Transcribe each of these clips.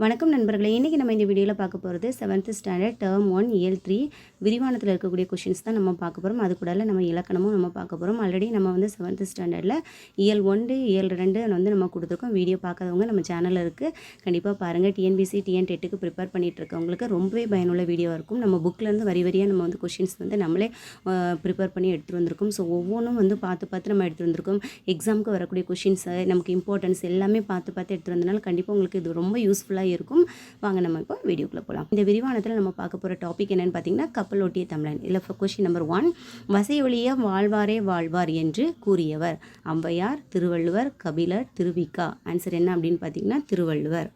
வணக்கம் நண்பர்களே, இன்றைக்கி நம்ம இந்த வீடியோவில் பார்க்க போகிறது 7th ஸ்டாண்டர்ட் டேர்ம் 1 இயல் 3 விரிவானத்தில் இருக்கக்கூடிய கொஷின்ஸ் தான் நம்ம பார்க்க போகிறோம். அது கூட நம்ம இலக்கணமும் நம்ம பார்க்க போகிறோம். ஆல்ரெடி நம்ம வந்து 7th ஸ்டாண்டர்டில் இயல் 1 இயல் 2 வந்து நம்ம கொடுத்துருக்கோம். வீடியோ பார்க்காதவங்க நம்ம சேனலில் இருக்குது, கண்டிப்பாக பாருங்கள். டிஎன்பிசி டிஎன் டெட்டுக்கு ப்ரிப்பேர் பண்ணிகிட்டு இருக்கவங்களுக்கு ரொம்பவே பயனுள்ள வீடியோவாக இருக்கும். நம்ம புக்கிலேருந்து வரி வரியாக நம்ம வந்து கொஷின்ஸ் வந்து நம்மளே ப்ரிப்பேர் பண்ணி எடுத்துகிட்டு வந்திருக்கோம். ஸோ ஒவ்வொன்றும் வந்து பார்த்து நம்ம எடுத்துகிட்டு வந்திருக்கோம். எக்ஸாமுக்கு வரக்கூடிய கொஷின்ஸை நமக்கு இம்பார்ட்டன்ஸ் எல்லாமே பார்த்து எடுத்துகிட்டு வந்தனால கண்டிப்பாக உங்களுக்கு இது ரொம்ப யூஸ்ஃபுல்லாக இருக்கும். வாங்க நம்ம இப்போ வீடியோக்குள்ள போகலாம். இந்த விரிவானத்தில் நம்ம பார்க்க போகிற டாபிக் என்னன்னு பார்த்தீங்கன்னா, கப்பல் ஓட்டிய தமிழன். இல்லை கொஸ்டின் நம்பர் 1, வசையொழிய வாழ்வாரே வாழ்வார் என்று கூறியவர். ஔவையார், திருவள்ளுவர், கபிலர், திருவிக்கா. ஆன்சர் என்ன அப்படின்னு பார்த்தீங்கன்னா திருவள்ளுவர்.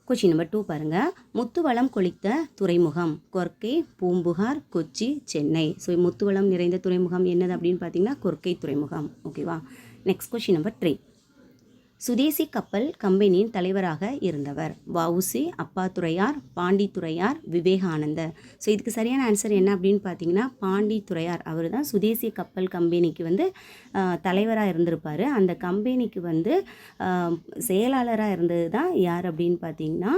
கொஸ்டின் நம்பர் 2 பாருங்க. முத்துவளம் கொளித்த துறைமுகம். கொர்க்கை, பூம்புகார், கொச்சி, சென்னை. ஸோ முத்துவளம் நிறைந்த துறைமுகம் என்னது அப்படின்னு பார்த்தீங்கன்னா கொர்க்கை துறைமுகம். ஓகேவா. Next question number 3. சுதேசி கப்பல் கம்பெனியின் தலைவராக இருந்தவர். வஉசி, அப்பாத்துரையார், பாண்டித்துரையார், விவேகானந்தர். ஸோ இதுக்கு சரியான ஆன்சர் என்ன அப்படின்னு பார்த்தீங்கன்னா பாண்டித்துரையார். அவர் தான் சுதேசி கப்பல் கம்பெனிக்கு வந்து தலைவராக இருந்திருப்பார். அந்த கம்பெனிக்கு வந்து செயலாளராக இருந்தது தான் யார் அப்படின்னு பார்த்தீங்கன்னா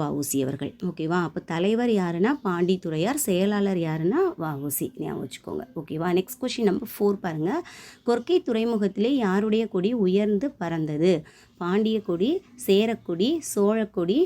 வஉசி அவர்கள். ஓகேவா. அப்போ தலைவர் யாருன்னா பாண்டித்துரையார், செயலாளர் யாருன்னா வஉசி. ஞாபகம் வச்சுக்கோங்க. ஓகேவா. நெக்ஸ்ட் கொஸ்டின் நம்பர் 4 பாருங்கள். கொர்க்கை துறைமுகத்திலே யாருடைய கொடி உயர்ந்து பறந்தது? பாண்டிய கொடி, சேரக்கொடி, சோழக்கொடி,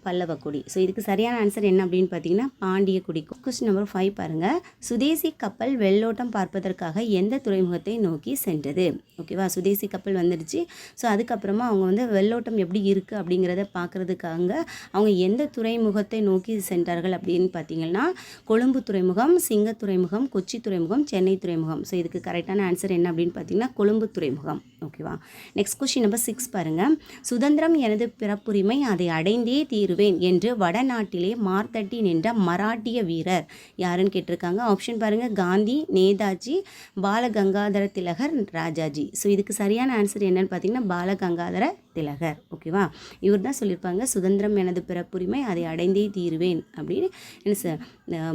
பல்லவக்கொடி. ஸோ இதுக்கு சரியான ஆன்சர் என்ன அப்படின்னு பார்த்தீங்கன்னா பாண்டிய கொடி. கொஸ்டின் நம்பர் 5 பாருங்கள். சுதேசி கப்பல் வெள்ளோட்டம் பார்ப்பதற்காக எந்த துறைமுகத்தை நோக்கி சென்றது? ஓகேவா. சுதேசி கப்பல் வந்துடுச்சு. ஸோ அதுக்கப்புறமா அவங்க வந்து வெள்ளோட்டம் எப்படி இருக்குது அப்படிங்கிறத பார்க்குறதுக்காக அவங்க எந்த துறைமுகத்தை நோக்கி சென்றார்கள் அப்படின்னு பார்த்தீங்கன்னா கொழும்பு துறைமுகம், சிங்க துறைமுகம், கொச்சி துறைமுகம், சென்னை துறைமுகம். ஸோ இதுக்கு கரெக்டான ஆன்சர் என்ன அப்படின்னு பார்த்தீங்கன்னா கொழும்பு துறைமுகம். ஓகேவா. நெக்ஸ்ட் கொஸ்டின் நம்பர் 6 பாருங்கள். சுதந்திரம் எனது பிறப்புரிமை, அதை அடைந்தே தீருவேன் என்று வடநாட்டிலே மார்த்தட்டி நின்ற மராட்டிய வீரர் யாருன்னு கேட்டிருக்காங்க. ஆப்ஷன் பாருங்கள். காந்தி, நேதாஜி, பாலகங்காதர திலகர், ராஜாஜி. ஸோ இதுக்கு சரியான ஆன்சர் என்னன்னு பார்த்தீங்கன்னா பாலகங்காதர திலகர். ஓகேவா. இவர் தான் சொல்லியிருப்பாங்க சுதந்திரம் எனது பிறப்புரிமை, அதை அடைந்தே தீருவேன் அப்படின்னு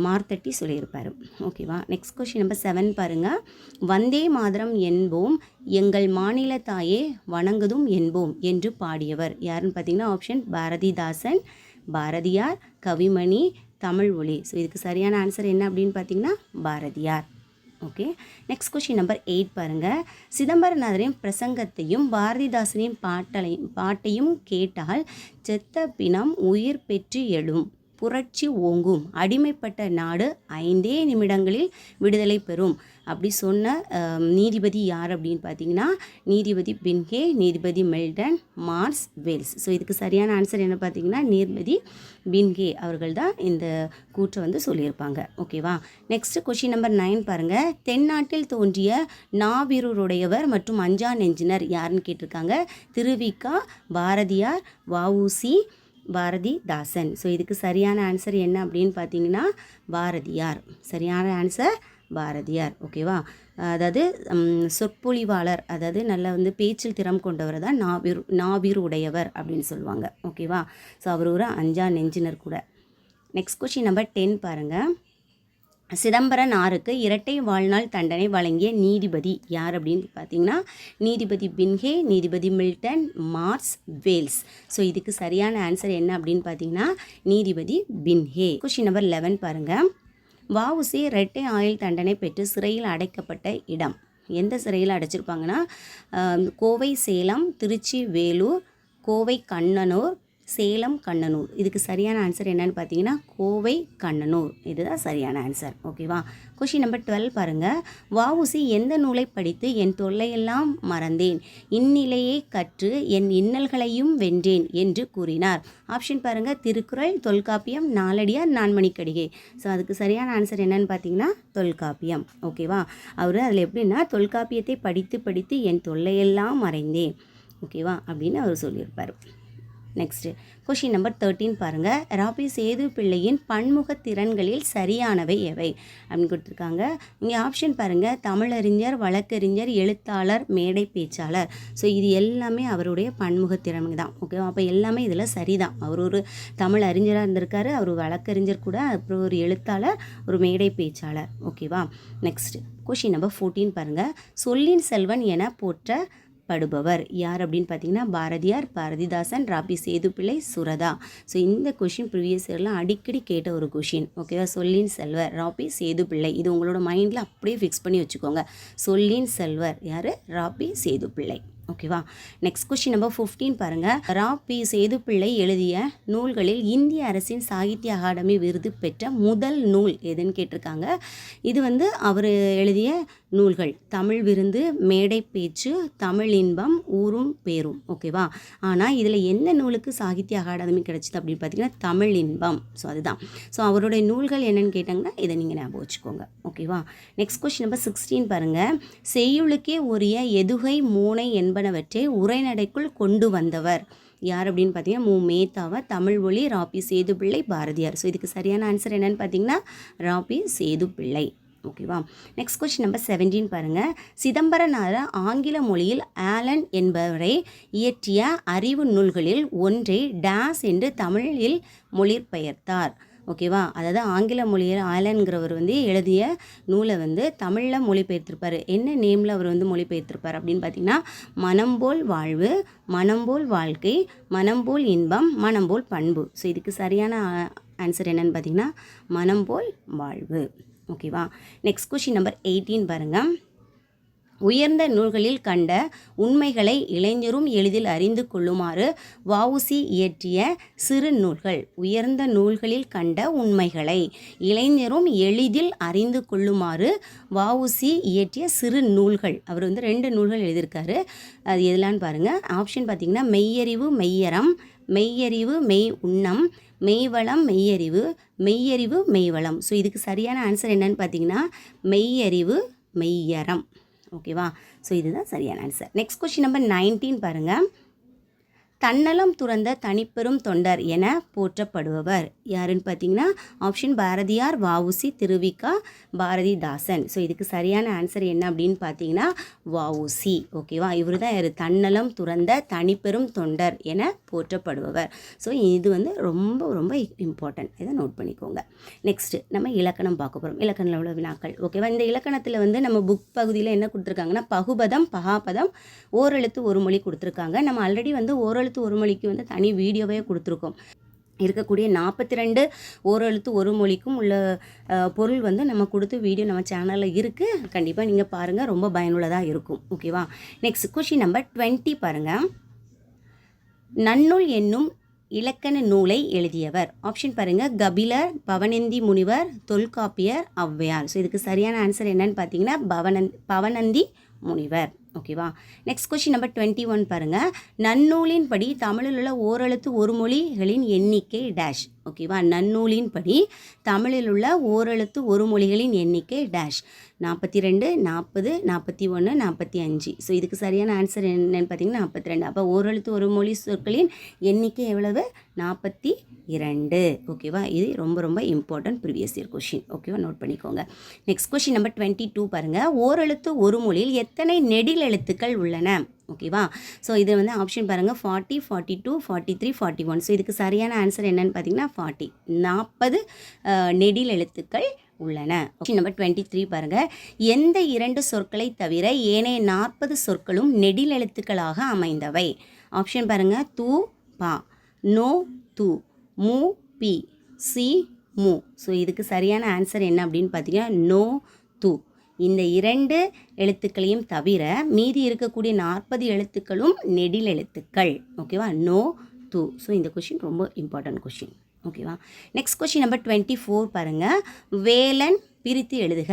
மார்த்தட்டி சொல்லியிருப்பார். ஓகேவா. நெக்ஸ்ட் கொஸ்டின் நம்பர் 7 பாருங்கள். வந்தே மாதரம் என்போம், எங்கள் மாநில தாயே வணங்குதும் என்போம் என்று பாடியவர் யாருன்னு பார்த்தீங்கன்னா ஆப்ஷன் பாரதிதாசன், பாரதியார், கவிமணி, தமிழ் ஒளி. ஸோ இதுக்கு சரியான ஆன்சர் என்ன அப்படின்னு பார்த்தீங்கன்னா Bharathiyar. Okay. Next question number 8 பாருங்கள். சிதம்பரநாதரின் பிரசங்கத்தையும் பாரதிதாசனின் பாட்டையும் கேட்டால் செத்த பிணம் உயிர் பெற்று எழும், புரட்சி ஓங்கும், அடிமைப்பட்ட நாடு 5 நிமிடங்களில் விடுதலை பெறும் அப்படி சொன்ன நீதிபதி யார் அப்படின்னு பார்த்தீங்கன்னா நீதிபதி பின்கே, நீதிபதி மில்டன், மார்ஸ், வேல்ஸ். ஸோ இதுக்கு சரியான ஆன்சர் என்ன பார்த்தீங்கன்னா நீதிபதி பின்கே அவர்கள் தான் இந்த கூற்றை வந்து சொல்லியிருப்பாங்க. ஓகேவா. நெக்ஸ்ட் கொஸ்டின் நம்பர் 9 பாருங்கள். தென்னாட்டில் தோன்றிய நாவிருடையவர் மற்றும் அஞ்சா நெஞ்சினர் யாருன்னு கேட்டிருக்காங்க. திருவிக்கா, பாரதியார், வஉசி, பாரதிதாசன். ஸோ இதுக்கு சரியான ஆன்சர் என்ன அப்படின்னு பார்த்தீங்கன்னா பாரதியார். சரியான ஆன்சர் பாரதியார். ஓகேவா. அதாவது சொற்பொழிவாளர், அதாவது நல்ல வந்து பேச்சில் திறம் கொண்டவர் தான் நாவிரு உடையவர் அப்படின்னு சொல்லுவாங்க. ஓகேவா. ஸோ அவர் ஒரு அஞ்சா நெஞ்சினர் கூட. நெக்ஸ்ட் கொஸ்டின் நம்பர் 10 பாருங்கள். சிதம்பரனாருக்கு இரட்டை வாழ்நாள் தண்டனை வழங்கிய நீதிபதி யார் அப்படின்னு பார்த்தீங்கன்னா நீதிபதி பின்கே, நீதிபதி மில்டன், மார்ஸ், வேல்ஸ். ஸோ இதுக்கு சரியான ஆன்சர் என்ன அப்படின்னு பார்த்தீங்கன்னா நீதிபதி பின்கே. கொஸ்டின் நம்பர் 11 பாருங்கள். வஉசி இரட்டை ஆயுள் தண்டனை பெற்று சிறையில் அடைக்கப்பட்ட இடம். எந்த சிறையில் அடைச்சிருப்பாங்கன்னா கோவை, சேலம், திருச்சி, வேலூர், கோவை, கண்ணனூர், சேலம், கண்ணனூர். இதுக்கு சரியான ஆன்சர் என்னன்னு பார்த்தீங்கன்னா கோவை, கண்ணனூர். இதுதான் சரியான ஆன்சர். ஓகேவா. கொஸ்டின் நம்பர் 12 பாருங்கள். வஉசி எந்த நூலை படித்து என் தொல்லையெல்லாம் மறந்தேன், இந்நிலையை கற்று என் இன்னல்களையும் வென்றேன் என்று கூறினார்? ஆப்ஷன் பாருங்கள். திருக்குறள், தொல்காப்பியம், நாலடியார், நான்மணிக்கடிகை. ஸோ அதுக்கு சரியான ஆன்சர் என்னன்னு பார்த்தீங்கன்னா தொல்காப்பியம். ஓகேவா. அவர் அதில் எப்படின்னா தொல்காப்பியத்தை படித்து என் தொல்லையெல்லாம் மறைந்தேன். ஓகேவா அப்படின்னு அவர் சொல்லியிருப்பார். நெக்ஸ்ட்டு கொஷின் நம்பர் 13 பாருங்கள். ராபி சேது பிள்ளையின் பன்முக திறன்களில் சரியானவை எவை அப்படின்னு கொடுத்துருக்காங்க. இங்கே ஆப்ஷன் பாருங்கள். தமிழறிஞர், வழக்கறிஞர், எழுத்தாளர், மேடை பேச்சாளர். ஸோ இது எல்லாமே அவருடைய பன்முக திறமை தான். ஓகேவா. அப்போ எல்லாமே இதில் சரிதான். அவர் ஒரு தமிழ் அறிஞராக இருந்திருக்காரு, அவர் வழக்கறிஞர் கூட, அப்புறம் ஒரு எழுத்தாளர், ஒரு மேடை பேச்சாளர். ஓகேவா. நெக்ஸ்ட் கொஷின் நம்பர் 14 பாருங்கள். சொல்லின் செல்வன் என போற்ற போற்றப்படுபவர் யார் அப்படின்னு பார்த்தீங்கன்னா பாரதியார், பாரதிதாசன், ராபி சேதுப்பிள்ளை, சுரதா. ஸோ இந்த கொஷின் ப்ரீவியஸ் இயர்லாம் அடிக்கடி கேட்ட ஒரு கொஷின். ஓகேவா? சொல்லின் செல்வர், ராபி சேதுப்பிள்ளை. இது உங்களோட மைண்டில் அப்படியே ஃபிக்ஸ் பண்ணி வச்சுக்கோங்க. சொல்லின் செல்வர் யார்? ராபி சேதுப்பிள்ளை. ஓகேவா? நெக்ஸ்ட் கொஸ்டின் நம்பர் 15 பாருங்கள். ராபி சேதுப்பிள்ளை எழுதிய நூல்களில் இந்திய அரசின் சாகித்ய அகாடமி விருது பெற்ற முதல் நூல் எதுன்னு கேட்டிருக்காங்க. இது வந்து அவர் எழுதிய நூல்கள் தமிழ் விருந்து, மேடை பேச்சு, தமிழ் இன்பம், ஊரும் பேரும். ஓகேவா? ஆனால் இதில் என்ன நூலுக்கு சாகித்ய அகாடமி கிடைச்சிது அப்படின்னு பார்த்தீங்கன்னா தமிழ் இன்பம். ஸோ அதுதான். ஸோ அவருடைய நூல்கள் என்னென்னு கேட்டாங்கன்னா இதை நீங்கள் ஞாபகம் வச்சுக்கோங்க. ஓகேவா? நெக்ஸ்ட் கொஸ்டின் நம்பர் 16 பாருங்கள். செய்யுளுக்கே உரிய எதுகை, மூனை என்பனவற்றை உரைநடைக்குள் கொண்டு வந்தவர் யார் அப்படின்னு பார்த்தீங்கன்னா மு. மேத்தாவை, தமிழ் ஒளி, ராபி சேதுப்பிள்ளை, பாரதியார். ஸோ இதுக்கு சரியான ஆன்சர் என்னன்னு பார்த்தீங்கன்னா ராபி சேதுப்பிள்ளை. ஓகேவா? நெக்ஸ்ட் கொஸ்டின் நம்பர் 17 பாருங்கள். சிதம்பரனார் ஆங்கில மொழியில் ஆலன் என்பவரை இயற்றிய அறிவு நூல்களில் ஒன்றை டேஸ் என்று தமிழில் மொழிபெயர்த்தார். ஓகேவா? அதாவது ஆங்கில மொழியில் ஆலன்கிறவர் வந்து எழுதிய நூலை வந்து தமிழில் மொழிபெயர்த்திருப்பார். என்ன நேமில் அவர் வந்து மொழிபெயர்த்திருப்பார் அப்படின்னு பார்த்தீங்கன்னா மனம்போல் வாழ்வு, மனம்போல் வாழ்க்கை, மனம்போல் இன்பம், மனம்போல் பண்பு. ஸோ இதுக்கு சரியான ஆன்சர் என்னன்னு பார்த்தீங்கன்னா மனம்போல் வாழ்வு. ஓகேவா? நெக்ஸ்ட் கொஸ்டின் நம்பர் 18 பாருங்கள். உயர்ந்த நூல்களில் கண்ட உண்மைகளை இளைஞரும் எளிதில் அறிந்து கொள்ளுமாறு வஉசி இயற்றிய சிறு நூல்கள். உயர்ந்த நூல்களில் கண்ட உண்மைகளை இளைஞரும் எளிதில் அறிந்து கொள்ளுமாறு வஉசி இயற்றிய சிறு நூல்கள். அவர் வந்து 2 நூல்கள் எழுதியிருக்காரு. அது எதுலான்னு பாருங்கள். ஆப்ஷன் பார்த்திங்கன்னா மெய்யறிவு மெய்யறம், மெய்யறிவு மெய் உண்ணம், மெய்வளம் மெய்யறிவு, மெய்யறிவு மெய்வளம். ஸோ இதுக்கு சரியான ஆன்சர் என்னன்னு பார்த்தீங்கன்னா மெய்யறிவு மெய்யறம். ஓகேவா? ஸோ இதுதான் சரியான ஆன்சர். நெக்ஸ்ட் கொஸ்டின் நம்பர் 19 பாருங்கள். தன்னலம் துறந்த தனிப்பெரும் தொண்டர் என போற்றப்படுபவர் யாருன்னு பார்த்தீங்கன்னா ஆப்ஷன் பாரதியார், வஉசி, திருவிக, பாரதிதாசன். ஸோ இதுக்கு சரியான ஆன்சர் என்ன அப்படின்னு பார்த்தீங்கன்னா வஉசி. ஓகேவா? இவர் தான் தன்னலம் துறந்த தனிப்பெரும் தொண்டர் என போற்றப்படுபவர். ஸோ இது வந்து ரொம்ப ரொம்ப இம்பார்ட்டன்ட். இதை நோட் பண்ணிக்கோங்க. நெக்ஸ்ட்டு நம்ம இலக்கணம் பார்க்க போகிறோம். இலக்கணத்தில் உள்ள வினாக்கள். ஓகேவா? இந்த இலக்கணத்தில் வந்து நம்ம புக் பகுதியில் என்ன கொடுத்துருக்காங்கன்னா பகுபதம், பகாபதம், ஓரெழுத்து ஒரு மொழி கொடுத்துருக்காங்க. நம்ம ஆல்ரெடி வந்து ஓரெழுத்து ஒரு மொழிக்கு வந்து தனி வீடியோவே கொடுத்துருக்கோம். இருக்கக்கூடிய 42 ஓரெழுத்து ஒரு மொழிக்கும் உள்ள பொருள் வந்து நம்ம கொடுத்து வீடியோ நம்ம சேனலில் இருக்குது. கண்டிப்பாக நீங்கள் பாருங்கள், ரொம்ப பயனுள்ளதாக இருக்கும். ஓகேவா? நெக்ஸ்ட் கொஸ்டின் நம்பர் 20 பாருங்கள். நன்னூல் என்னும் இலக்கண நூலை எழுதியவர். ஆப்ஷன் பாருங்கள் கபிலர், பவனந்தி முனிவர், தொல்காப்பியர், ஔவையார். ஸோ இதுக்கு சரியான ஆன்சர் என்னன்னு பார்த்தீங்கன்னா பவனந்தி முனிவர். ஓகேவா? நெக்ஸ்ட் கொஸ்டின் நம்பர் 21 பாருங்கள். நன்னூலின் படி தமிழில் உள்ள ஓரெழுத்து ஒரு மொழிகளின் எண்ணிக்கை டேஷ். ஓகேவா? நன்னூலின் படி தமிழில் உள்ள ஓரெழுத்து ஒரு மொழிகளின் எண்ணிக்கை டேஷ். 42, 40, 41, 45. ஸோ இதுக்கு சரியான ஆன்சர் என்னன்னு பார்த்தீங்கன்னா 42. அப்போ ஓரெழுத்து ஒரு மொழி சொற்களின் எண்ணிக்கை எவ்வளவு? 42. ஓகேவா? இது ரொம்ப ரொம்ப இம்பார்ட்டன்ட் ப்ரீவியஸ் இயர் கொஷின். ஓகேவா? நோட் பண்ணிக்கோங்க. நெக்ஸ்ட் கொஷின் நம்பர் 22 பாருங்கள். ஓரெழுத்து ஒரு மொழியில் எத்தனை நெடில் எழுத்துக்கள் உள்ளன? ஓகேவா? ஸோ இது வந்து ஆப்ஷன் பாருங்கள் 40, 42, 43, 41. ஸோ இதுக்கு சரியான ஆன்சர் என்னன்னு பார்த்தீங்கன்னா 40. 40 நெடில் எழுத்துக்கள் உள்ளன. கொஸ்டின் நம்பர் 23 பாருங்கள். எந்த 2 சொற்களை தவிர ஏனைய 40 சொற்களும் நெடில் எழுத்துக்களாக அமைந்தவை? ஆப்ஷன் பாருங்கள் து, பா, நோ, து, மு, பி, சி, மு. ஸோ இதுக்கு சரியான ஆன்சர் என்ன அப்படின்னு பார்த்தீங்கன்னா நோ, து. இந்த 2 எழுத்துக்களையும் தவிர மீதி இருக்கக்கூடிய 40 எழுத்துக்களும் நெடில் எழுத்துக்கள். ஓகேவா? நோ, து. ஸோ இந்த கொஷின் ரொம்ப இம்பார்ட்டன்ட் கொஷின். ஓகேவா? நெக்ஸ்ட் கொஷின் நம்பர் 24 பாருங்கள். வேலன் பிரித்து எழுதுக.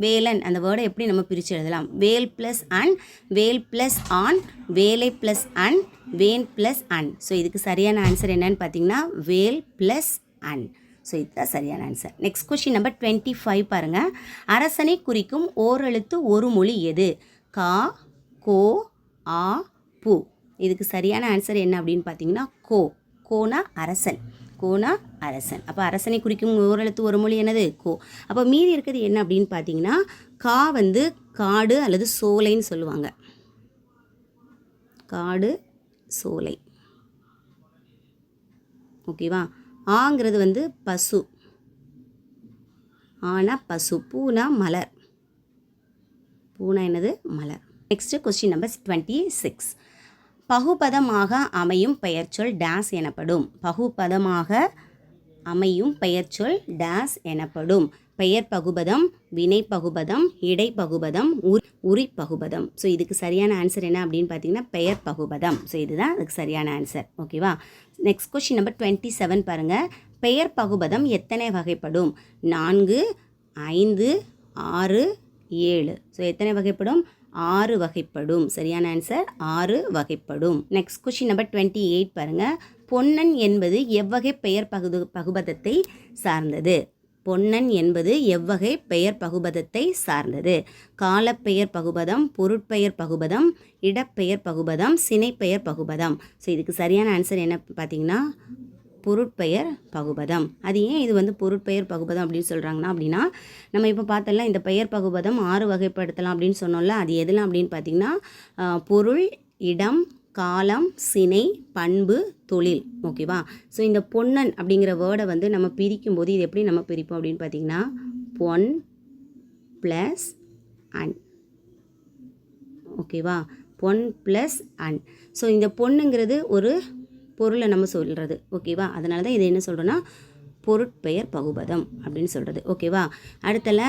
வேலன் அந்த வேர்டை எப்படி நம்ம பிரித்து எழுதலாம்? வேல் ப்ளஸ் அன், வேல் ப்ளஸ் ஆன், வேலை ப்ளஸ் அன், வேன் ப்ளஸ் அன். ஸோ இதுக்கு சரியான ஆன்சர் என்னன்னு பார்த்தீங்கன்னா வேல் ப்ளஸ் அன். ஸோ இதுதான் சரியான ஆன்சர். நெக்ஸ்ட் கொஸ்டின் நம்பர் 25 பாருங்கள். அரசனை குறிக்கும் ஓரெழுத்து ஒரு மொழி எது? கா, கோ, ஆ, பூ. இதுக்கு சரியான ஆன்சர் என்ன அப்படின்னு பார்த்தீங்கன்னா கோ. கோனா அரசன். கோனா அரசன். அப்போ அரசனை குறிக்கும் ஓரெழுத்து ஒரு மொழி என்னது? கோ. அப்போ மீதி இருக்கிறது என்ன அப்படின்னு பார்த்தீங்கன்னா கா வந்து காடு அல்லது சோலைன்னு சொல்லுவாங்க. காடு, சோலை. ஓகேவா? ஆங்கிறது வந்து பசு. ஆனா பசு. பூனா மலர். பூனா என்னது? மலர். Next question number 26. பகுபதமாக அமையும் பெயர்ச்சொல் டேஸ் எனப்படும். பகுபதமாக அமையும் பெயர்ச்சொல் டேஸ் எனப்படும். பெயர் பகுபதம், வினை பகுபதம், இடை பகுபதம், உரி பகுபதம். ஸோ இதுக்கு சரியான ஆன்சர் என்ன அப்படின்னு பார்த்தீங்கன்னா பெயர் பகுபதம். ஸோ இதுதான் அதுக்கு சரியான ஆன்சர். ஓகேவா. நெக்ஸ்ட் கொஸ்டின் நம்பர் 27 பாருங்கள். பெயர் பகுபதம் எத்தனை வகைப்படும்? 4, 5, 6, 7. ஸோ எத்தனை வகைப்படும்? 6 வகைப்படும். சரியான ஆன்சர் 6 வகைப்படும். நெக்ஸ்ட் கொஸ்டின் நம்பர் 28 பாருங்கள். பொன்னன் என்பது எவ்வகை பெயர் பகுபதத்தை சார்ந்தது? பொன்னன் என்பது எவ்வகை பெயர் பகுபதத்தை சார்ந்தது? காலப்பெயர் பகுபதம், பொருட்பெயர் பகுபதம், இடப்பெயர் பகுபதம், சினைப்பெயர் பகுபதம். ஸோ இதுக்கு சரியான ஆன்சர் என்ன பார்த்தீங்கன்னா பொருட்பெயர் பகுபதம். அது ஏன் இது வந்து பொருட்பெயர் பகுபதம் அப்படின்னு சொல்கிறாங்கன்னா அப்படின்னா நம்ம இப்போ பார்த்தோம்ல இந்த பெயர் பகுபதம் 6 வகைப்படுத்தலாம் அப்படின்னு சொன்னோம்ல, அது எதெல்லாம் அப்படின்னு பார்த்தீங்கன்னா பொருள், இடம், காலம், சினை, பண்பு, தொழில். ஓகேவா. ஸோ இந்த பொன்னன் அப்படிங்கிற வேர்டை வந்து நம்ம பிரிக்கும் போது இது எப்படி நம்ம பிரிப்போம் அப்படின்னு பார்த்தீங்கன்னா பொன் ப்ளஸ் அன். ஓகேவா. பொன் ப்ளஸ் அன். ஸோ இந்த பொண்ணுங்கிறது ஒரு பொருளை நம்ம சொல்கிறது. ஓகேவா. அதனால தான் இது என்ன சொல்கிறோன்னா பொருட்பெயர் பகுபதம் அப்படின்னு சொல்கிறது. ஓகேவா. அடுத்தல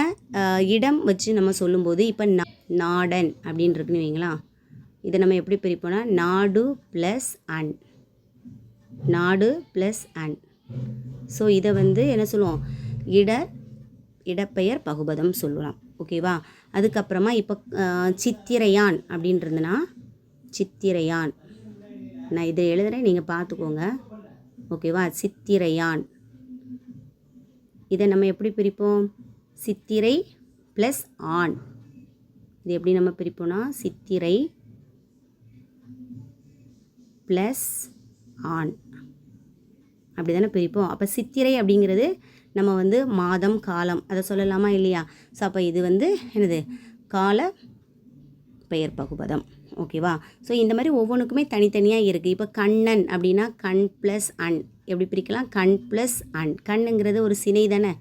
இடம் வச்சு நம்ம சொல்லும்போது இப்போ நாடன் அப்படின்னு இருக்குன்னு வைங்களா. இதை நம்ம எப்படி பிரிப்போம்னா நாடு ப்ளஸ் அன். நாடு ப்ளஸ் அன். ஸோ இதை வந்து என்ன சொல்லுவோம் இடப்பெயர் பகுபதம் சொல்லலாம். ஓகேவா. அதுக்கப்புறமா இப்போ சித்திரையான் அப்படின்றதுனா சித்திரையான். நான் இதை எழுதுகிறேன், நீங்கள் பார்த்துக்கோங்க. ஓகேவா. சித்திரையான். இதை நம்ம எப்படி பிரிப்போம்? சித்திரை ப்ளஸ் ஆன். இது எப்படி நம்ம பிரிப்போம்னா சித்திரை ப்ளஸ் ஆன் அப்படி தானே பிரிப்போம். அப்போ சித்திரை அப்படிங்கிறது நம்ம வந்து மாதம், காலம் அதை சொல்லலாமா இல்லையா? ஸோ அப்போ இது வந்து என்னது கால பெயர் பகுபதம். ஓகேவா. ஸோ இந்த மாதிரி ஒவ்வொன்றுக்குமே தனித்தனியாக இருக்குது. இப்போ கண்ணன் அப்படின்னா கண் ப்ளஸ் அன் எப்படி பிரிக்கலாம்? கண் ப்ளஸ் அன். கண்ணுங்கிறது ஒரு சினை தானே,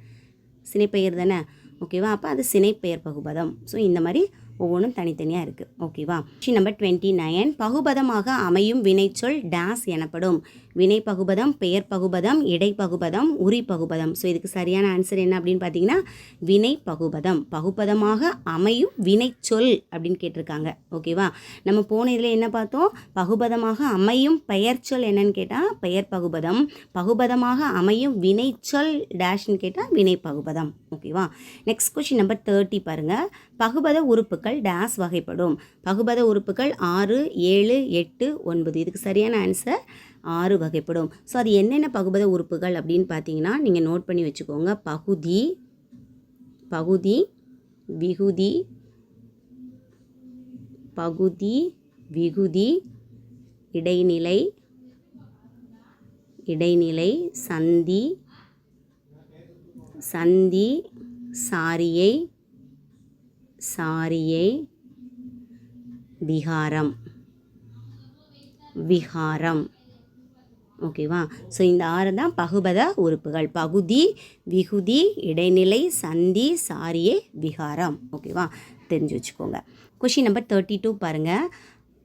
சினைப்பெயர் தானே. ஓகேவா. அப்போ அது சினைப்பெயர் பகுபதம். ஸோ இந்த மாதிரி ஒவ்வொன்றும் தனித்தனியாக இருக்குது. ஓகேவா. Question number 29. பகுபதமாக அமையும் வினைச்சொல் டேஸ் எனப்படும். வினை பகுபதம், பெயர் பகுபதம், இடை பகுபதம், உரி பகுபதம். ஸோ இதுக்கு சரியான ஆன்சர் என்ன அப்படின்னு பார்த்தீங்கன்னா வினை பகுபதம். பகுபதமாக அமையும் வினைச்சொல் அப்படின்னு கேட்டிருக்காங்க. ஓகேவா. நம்ம போன இதில் என்ன பார்த்தோம்? பகுபதமாக அமையும் பெயர்ச்சொல் என்னன்னு கேட்டால் பெயர் பகுபதம். பகுபதமாக அமையும் வினைச்சொல் டேஷ்னு கேட்டால் வினை பகுபதம். ஓகேவா. நெக்ஸ்ட் கொஸ்டின் நம்பர் 30 பாருங்கள். பகுபத உறுப்புகள் டேஸ் வகைப்படும். பகுபத உறுப்புகள் 6, 7, 8, 9. இதுக்கு சரியான ஆன்சர் 6 வகைப்படும். ஸோ அது என்னென்ன பகுபத உறுப்புகள் அப்படின்னு பார்த்தீங்கன்னா நீங்கள் நோட் பண்ணி வச்சுக்கோங்க. பகுதி, பகுதி, விகுதி, பகுதி, விகுதி, இடைநிலை, இடைநிலை, சந்தி, சந்தி, சாரியை, சாரியை, விகாரம், விகாரம். ஓகேவா. ஸோ இந்த 6 தான் பகுபத உறுப்புகள். பகுதி, விகுதி, இடைநிலை, சந்தி, சாரியை, விகாரம். ஓகேவா. தெரிஞ்சு வச்சுக்கோங்க. கொஸ்டின் நம்பர் 32 பாருங்கள்.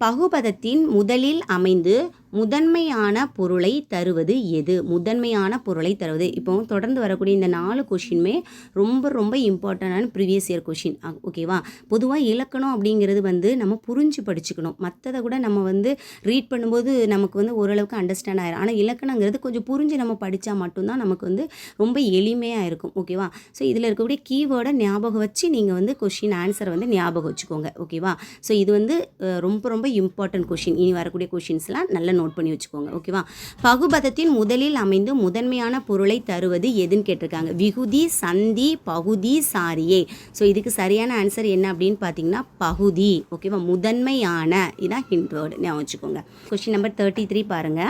பகுபதத்தின் முதலில் அமைந்து முதன்மையான பொருளை தருவது எது? முதன்மையான பொருளை தருவது. இப்போ தொடர்ந்து வரக்கூடிய இந்த 4 கொஷினுமே ரொம்ப ரொம்ப இம்பார்ட்டண்டான ப்ரீவியஸ் இயர் கொஷின். ஓகேவா. பொதுவாக இலக்கணம் அப்படிங்கிறது வந்து நம்ம புரிஞ்சு படிச்சுக்கணும். மற்றதை கூட நம்ம வந்து ரீட் பண்ணும்போது நமக்கு வந்து ஓரளவுக்கு அண்டர்ஸ்டாண்ட் ஆயிடும். ஆனால் இலக்கணங்கிறது கொஞ்சம் புரிஞ்சு நம்ம படித்தா மட்டும்தான் நமக்கு வந்து ரொம்ப எளிமையாக இருக்கும். ஓகேவா. ஸோ இதில் இருக்கக்கூடிய கீவேர்டை ஞாபகம் வச்சு நீங்கள் வந்து கொஷின் ஆன்சரை வந்து ஞாபகம் வச்சுக்கோங்க. ஓகேவா. ஸோ இது வந்து ரொம்ப ரொம்ப இம்பார்ட்டன்ட் கொஷின். இனி வரக்கூடிய கொஷின்ஸ்லாம் நல்ல நோட் பண்ணி வச்சுக்கோங்க. ஓகேவா. பகுபதத்தின் முதலில் அமைந்து முதன்மையான பொருளை தருவது எதுன்னு கேட்டிருக்காங்க. விகுதி, சந்தி, பகுதி, சாரியை. ஸோ இதுக்கு சரியான ஆன்சர் என்ன அப்படின்னு பார்த்தீங்கன்னா பகுதி. ஓகேவா. முதன்மையான. இதான் ஹிண்ட் வேர்டு ஞாபகம் வச்சுக்கோங்க. கொஸ்டின் நம்பர் 33 பாருங்க.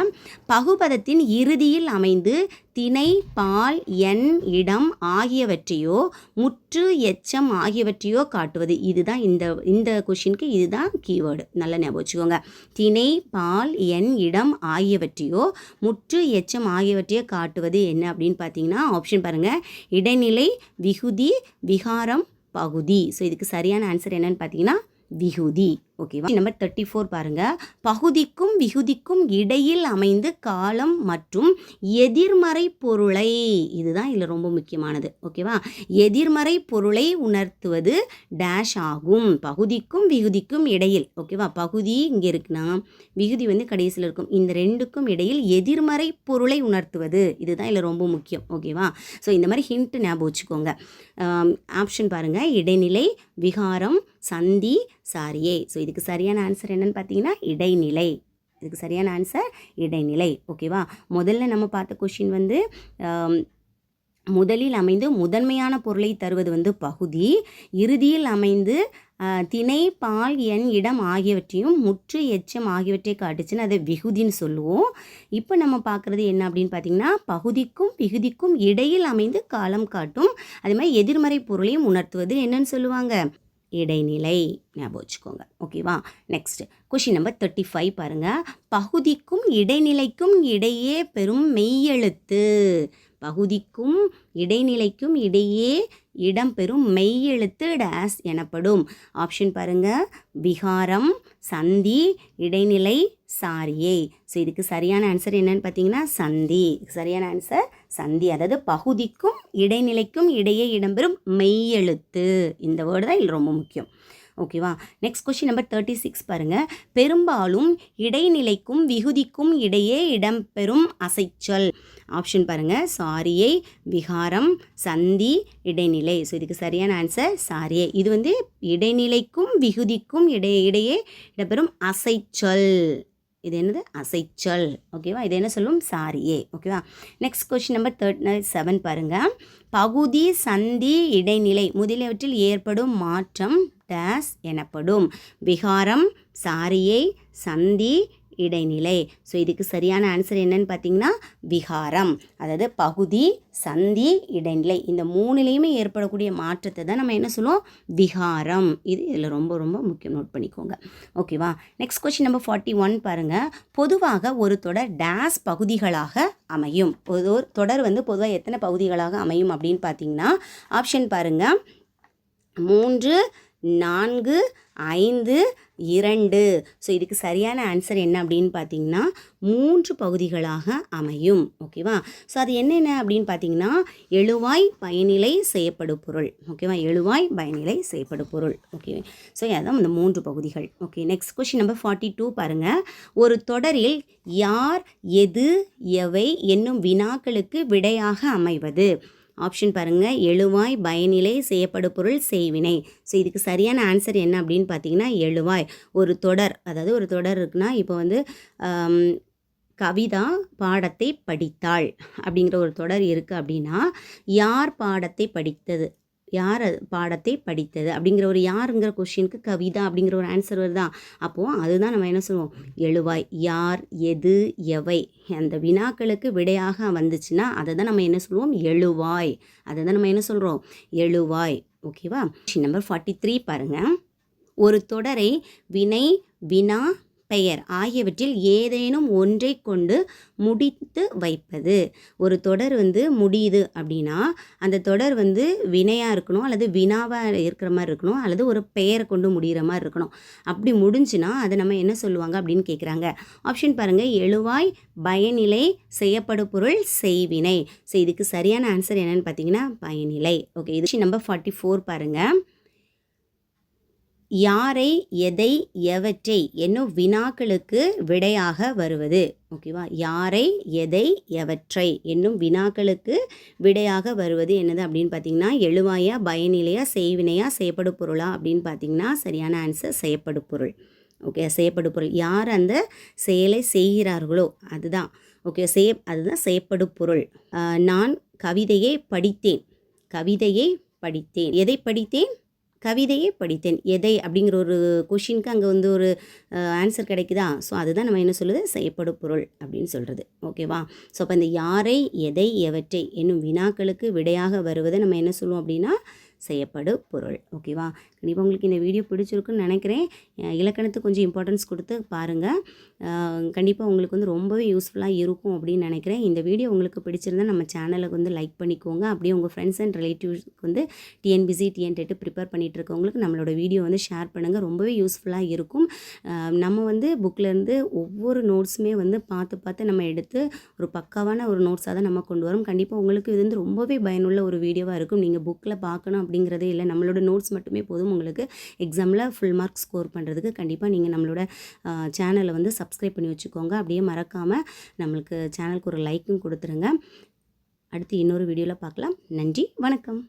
பகுபதத்தின் இறுதியில் அமைந்து திணை, பால், எண், இடம் ஆகியவற்றையோ முற்று, எச்சம் ஆகியவற்றையோ காட்டுவது. இதுதான் இந்த கொஷினுக்கு இதுதான் கீவேர்டு. நல்லா ஞாபகம் வச்சுக்கோங்க. திணை, பால், எண், இடம் ஆகியவற்றையோ முற்று, எச்சம் ஆகியவற்றையோ காட்டுவது என்ன அப்படின்னு பார்த்தீங்கன்னா ஆப்ஷன் பாருங்கள். இடைநிலை, விகுதி, விகாரம், பகுதி. ஸோ இதுக்கு சரியான ஆன்சர் என்னன்னு பார்த்தீங்கன்னா விகுதி. ஓகேவா. நம்பர் 34 பாருங்க. பகுதிக்கும் விகுதிக்கும் இடையில் அமைந்து காலம் மற்றும் எதிர்மறை பொருளை, இதுதான் இதில் ரொம்ப முக்கியமானது. ஓகேவா. எதிர்மறை பொருளை உணர்த்துவது டேஷ் ஆகும். பகுதிக்கும் விகுதிக்கும் இடையில். ஓகேவா. பகுதி இங்கே இருக்குன்னா விகுதி வந்து கடைசியில் இருக்கும். இந்த ரெண்டுக்கும் இடையில் எதிர்மறை பொருளை உணர்த்துவது, இதுதான் இதில் ரொம்ப முக்கியம். ஓகேவா. ஸோ இந்த மாதிரி ஹிண்ட் ஞாபகம் வச்சுக்கோங்க. ஆப்ஷன் பாருங்கள். இடைநிலை, விகாரம், சந்தி, சாரியை. ஸோ இதுக்கு சரியான ஆன்சர் என்னன்னு பார்த்தீங்கன்னா இடைநிலை. இதுக்கு சரியான ஆன்சர் இடைநிலை. ஓகேவா. முதல்ல நம்ம பார்த்த கொஷின் வந்து முதலில் அமைந்து முதன்மையான பொருளை தருவது வந்து பகுதி, இறுதியில் அமைந்து திணை, பால், எண், இடம் ஆகியவற்றையும் முற்று, எச்சம் ஆகியவற்றை காட்டுச்சுன்னு அதை விகுதின்னு சொல்லுவோம். இப்போ நம்ம பார்க்குறது என்ன அப்படின்னு பார்த்தீங்கன்னா பகுதிக்கும் விகுதிக்கும் இடையில் அமைந்து காலம் காட்டும், அதே மாதிரி எதிர்மறை பொருளையும் உணர்த்துவது என்னன்னு சொல்லுவாங்க இடைநிலை. ஞாபகம் வச்சுக்கோங்க. ஓகேவா. நெக்ஸ்ட் கொஷின் நம்பர் 35 பாருங்கள். பகுதிக்கும் இடைநிலைக்கும் இடையே பெறும் மெய்யெழுத்து. பகுதிக்கும் இடைநிலைக்கும் இடையே இடம்பெறும் மெய்யெழுத்து டேஸ் எனப்படும். ஆப்ஷன் பாருங்கள். விகாரம், சந்தி, இடைநிலை, சாரியை. ஸோ இதுக்கு சரியான ஆன்சர் என்னன்னு பார்த்தீங்கன்னா சந்தி. சரியான ஆன்சர் சந்தி. அதாவது பகுதிக்கும் இடைநிலைக்கும் இடையே இடம்பெறும் மெய்யெழுத்து. இந்த வேர்டு தான் இதில் ரொம்ப முக்கியம். ஓகேவா. நெக்ஸ்ட் கொஷின் நம்பர் 36 பாருங்கள். பெரும்பாலும் இடைநிலைக்கும் விகுதிக்கும் இடையே இடம்பெறும் அசைச்சொல். ஆப்ஷன் பாருங்கள். சாரியை, விகாரம், சந்தி, இடைநிலை. ஸோ இதுக்கு சரியான ஆன்சர் சாரியை. இது வந்து இடைநிலைக்கும் விகுதிக்கும் இடையே இடம்பெறும் அசைச்சொல். இது என்னது அசைச்சொல். ஓகேவா. இது என்ன சொல்லும் சாரியே. ஓகேவா. நெக்ஸ்ட் கொஸ்டின் நம்பர் 37 பாருங்கள். பகுதி, சந்தி, இடைநிலை முதலியவற்றில் ஏற்படும் மாற்றம் டேஸ் எனப்படும். விகாரம், சாரியை, சந்தி, இடைநிலை. ஸோ இதுக்கு சரியான ஆன்சர் என்னன்னு பார்த்தீங்கன்னா விகாரம். அதாவது பகுதி, சந்தி, இடைநிலை இந்த மூணுலேயுமே ஏற்படக்கூடிய மாற்றத்தை தான் நம்ம என்ன சொல்லுவோம் விகாரம். இது இதில் ரொம்ப ரொம்ப முக்கியம், நோட் பண்ணிக்கோங்க. ஓகேவா. நெக்ஸ்ட் கொஸ்டின் நம்பர் 41 பாருங்கள். பொதுவாக ஒரு தொடர் டேஸ் பகுதிகளாக அமையும். ஒரு தொடர் வந்து பொதுவாக எத்தனை பகுதிகளாக அமையும் அப்படின்னு பார்த்தீங்கன்னா ஆப்ஷன் பாருங்கள். 3, 4, 5, 2. ஸோ இதுக்கு சரியான ஆன்சர் என்ன அப்படின்னு பார்த்தீங்கன்னா 3 பகுதிகளாக அமையும். ஓகேவா. ஸோ அது என்னென்ன அப்படின்னு பார்த்தீங்கன்னா எழுவாய், பயனிலை, செய்யப்படு பொருள். ஓகேவா. எழுவாய், பயனிலை, செய்யப்படு பொருள். ஓகே. ஸோ அதான் இந்த 3 பகுதிகள். ஓகே. நெக்ஸ்ட் கொஸ்டின் நம்பர் 42 பாருங்கள். ஒரு தொடரில் யார், எது, எவை என்னும் வினாக்களுக்கு விடையாக அமைவது. ஆப்ஷன் பாருங்கள். எழுவாய், பயனிலை, செய்யப்படு பொருள், செய்வினை. ஸோ இதுக்கு சரியான ஆன்சர் என்ன அப்படின்னு பார்த்தீங்கன்னா எழுவாய். ஒரு தொடர், அதாவது ஒரு தொடர் இருக்குன்னா இப்போ வந்து கவிதா பாடத்தை படித்தாள் அப்படிங்கிற ஒரு தொடர் இருக்குது அப்படின்னா யார் பாடத்தை படித்தது, யார் பாடத்தை படித்தது அப்படிங்கிற ஒரு யாருங்கிற கொஷினுக்கு கவிதா அப்படிங்கிற ஒரு ஆன்சர் வருதா. அப்போது அதுதான் நம்ம என்ன சொல்லுவோம் எழுவாய். யார், எது, எவை அந்த வினாக்களுக்கு விடையாக வந்துச்சுன்னா அதை தான் நம்ம என்ன சொல்லுவோம் எழுவாய். அதை தான் நம்ம என்ன சொல்கிறோம் எழுவாய். ஓகேவா. நம்பர் 43 பாருங்கள். ஒரு தொடரை வினை, வினா, பெயர் ஆகியவற்றில் ஏதேனும் ஒன்றை கொண்டு முடித்து வைப்பது. ஒரு தொடர் வந்து முடியுது அப்படின்னா அந்த தொடர் வந்து வினையாக இருக்கணும், அல்லது வினாவாக இருக்கிற மாதிரி இருக்கணும், அல்லது ஒரு பெயரை கொண்டு முடிகிற மாதிரி இருக்கணும். அப்படி முடிஞ்சுன்னா அதை நம்ம என்ன சொல்லுவாங்க அப்படின்னு கேட்குறாங்க. ஆப்ஷன் பாருங்கள். எழுவாய், பயனிலை, செய்யப்படு பொருள், செய்வினை. ஸோ இதுக்கு சரியான ஆன்சர் என்னன்னு பார்த்தீங்கன்னா பயனிலை. ஓகே. இது நம்பர் 44 பாருங்கள். யாரை, எதை, எவற்றை என்னும் வினாக்களுக்கு விடையாக வருவது. ஓகேவா. யாரை, எதை, எவற்றை என்னும் வினாக்களுக்கு விடையாக வருவது என்னது அப்படின்னு பார்த்தீங்கன்னா எழுவாயா, பயனிலையா, செய்வினையா, செய்யப்படு பொருளா அப்படின்னு பார்த்தீங்கன்னா சரியான ஆன்சர் செய்யப்படு பொருள். ஓகே. செய்யப்படு பொருள் யார் அந்த செயலை செய்கிறார்களோ அதுதான். ஓகே. அதுதான் செய்யப்படு பொருள். நான் கவிதையை படித்தேன். கவிதையை படித்தேன். எதை படித்தேன்? கவிதையை படித்தேன். எதை அப்படிங்கிற ஒரு கொஷினுக்கு அங்கே வந்து ஒரு ஆன்சர் கிடைக்குதா. ஸோ அதுதான் நம்ம என்ன சொல்லுது செய்யப்படு பொருள் அப்படின்னு சொல்கிறது. ஓகேவா. ஸோ அப்போ இந்த யாரை, எதை, எவற்றை என்னும் வினாக்களுக்கு விடையாக வருவதை நம்ம என்ன சொல்லுவோம் அப்படின்னா செய்யப்படு பொருள். ஓகேவா? கண்டிப்பாக உங்களுக்கு இந்த வீடியோ பிடிச்சிருக்குன்னு நினைக்கிறேன். இலக்கணத்துக்கு கொஞ்சம் இம்பார்ட்டன்ஸ் கொடுத்து பாருங்கள். கண்டிப்பாக உங்களுக்கு வந்து ரொம்பவே யூஸ்ஃபுல்லாக இருக்கும் அப்படின்னு நினைக்கிறேன். இந்த வீடியோ உங்களுக்கு பிடிச்சிருந்தா நம்ம சேனலுக்கு வந்து லைக் பண்ணிக்கோங்க. அப்படியே உங்கள் ஃப்ரெண்ட்ஸ் அண்ட் ரிலேட்டிவ்ஸ்க்கு வந்து டிஎன்பிசி டிஎன்டெட் ப்ரிப்பேர் பண்ணிகிட்டு இருக்கவங்களுக்கு நம்மளோட வீடியோ வந்து ஷேர் பண்ணுங்கள். ரொம்பவே யூஸ்ஃபுல்லாக இருக்கும். நம்ம வந்து புக்கிலேருந்து ஒவ்வொரு நோட்ஸுமே வந்து பார்த்து நம்ம எடுத்து ஒரு பக்காவான ஒரு நோட்ஸாக தான் நம்ம கொண்டு வரோம். கண்டிப்பாக உங்களுக்கு இது வந்து ரொம்பவே பயனுள்ள ஒரு வீடியோவாக இருக்கும். நீங்கள் புக்கில் பார்க்கணும் அப்படிங்கிறதே இல்லை, நம்மளோட நோட்ஸ் மட்டுமே போதும் உங்களுக்கு எக்ஸாமில் ஃபுல் மார்க் ஸ்கோர் பண்ணுறதுக்கு. கண்டிப்பாக நீங்கள் நம்மளோட சேனலை வந்து சப்ஸ்கிரைப் பண்ணி வச்சுக்கோங்க. அப்படியே மறக்காமல் நம்மளுக்கு சேனலுக்கு ஒரு லைக்கும் கொடுத்துருங்க. அடுத்து இன்னொரு வீடியோவில் பார்க்கலாம். நன்றி, வணக்கம்.